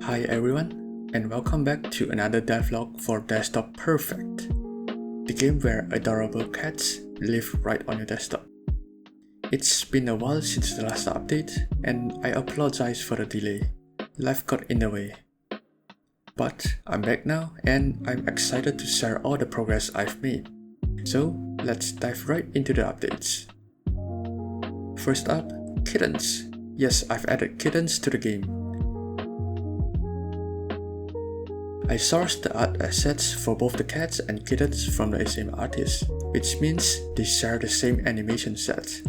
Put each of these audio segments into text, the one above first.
Hi everyone, and welcome back to another devlog for desktop Purrfect, the game where adorable cats live right on your desktop. It's been a while since the last update, and I apologize for the delay. Life got in the way. But I'm back now, and I'm excited to share all the progress I've made. So let's dive right into the updates. First up, Kittens. Yes, I've added Kittens to the game. I sourced the art assets for both the cats and kittens from the same artist, which means they share the same animation set.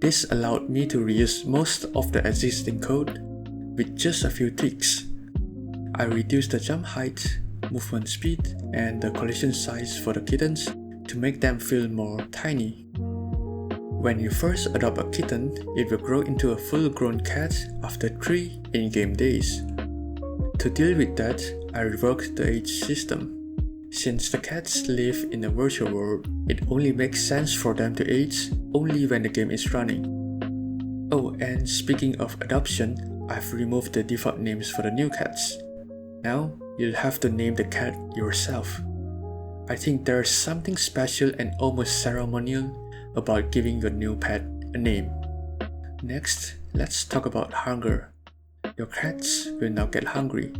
This allowed me to reuse most of the existing code with just a few tweaks. I reduced the jump height, movement speed, and the collision size for the kittens to make them feel more tiny. When you first adopt a kitten, it will grow into a full-grown cat after 3 in-game days. To deal with that, I revoked the age system. Since the cats live in a virtual world, it only makes sense for them to age only when the game is running. Oh, and speaking of adoption, I've removed the default names for the new cats. Now, you'll have to name the cat yourself. I think there's something special and almost ceremonial about giving your new pet a name. Next, let's talk about hunger. Your cats will now get hungry,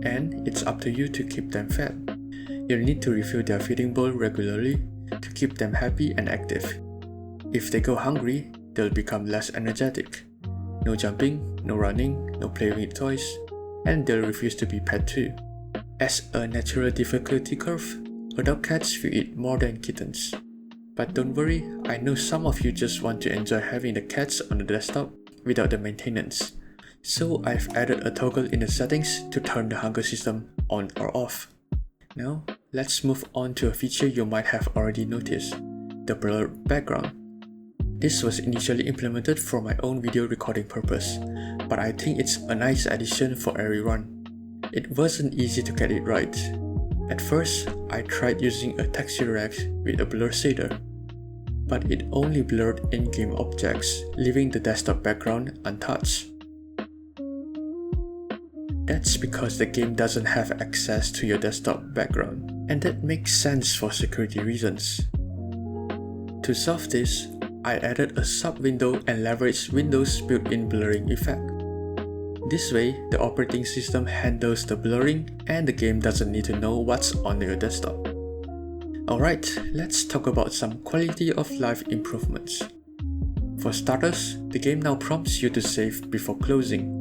and it's up to you to keep them fed. You'll need to refill their feeding bowl regularly to keep them happy and active. If they go hungry, they'll become less energetic. No jumping, no running, no playing with toys, and they'll refuse to be pet too. As a natural difficulty curve, adult cats will eat more than kittens. But don't worry, I know some of you just want to enjoy having the cats on the desktop without the maintenance. So I've added a toggle in the settings to turn the hunger system on or off. Now, let's move on to a feature you might have already noticed, the blurred background. This was initially implemented for my own video recording purpose, but I think it's a nice addition for everyone. It wasn't easy to get it right. At first, I tried using a texture rag with a blur shader, but it only blurred in-game objects, leaving the desktop background untouched. That's because the game doesn't have access to your desktop background, and that makes sense for security reasons. To solve this, I added a sub-window and leveraged Windows' built-in blurring effect. This way, the operating system handles the blurring and the game doesn't need to know what's on your desktop. Alright, let's talk about some quality of life improvements. For starters, the game now prompts you to save before closing,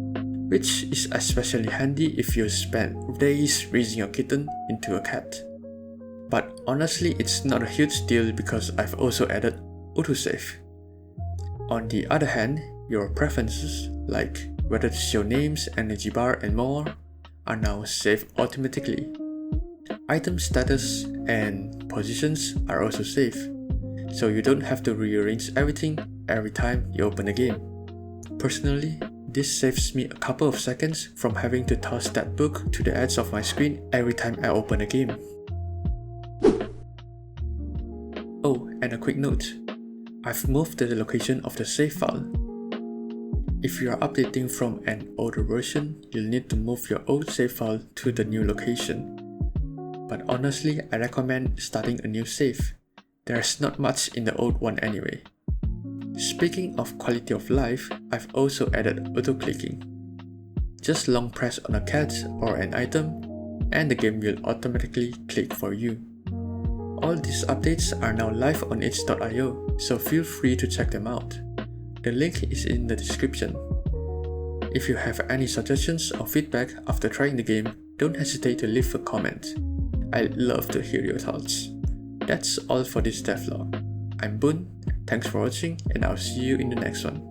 which is especially handy if you spend days raising your kitten into a cat. But honestly, it's not a huge deal because I've also added autosave. On the other hand, your preferences, like whether to show names, energy bar, and more, are now saved automatically. Item status and positions are also saved, so you don't have to rearrange everything every time you open the game. Personally, this saves me a couple of seconds from having to toss that book to the edge of my screen every time I open a game. Oh, and a quick note. I've moved the location of the save file. If you are updating from an older version, you'll need to move your old save file to the new location. But honestly, I recommend starting a new save. There's not much in the old one anyway. Speaking of quality of life, I've also added autoclicking. Just long press on a cat or an item, and the game will automatically click for you. All these updates are now live on itch.io, so feel free to check them out. The link is in the description. If you have any suggestions or feedback after trying the game, don't hesitate to leave a comment. I'd love to hear your thoughts. That's all for this devlog. I'm Boon, thanks for watching, and I'll see you in the next one.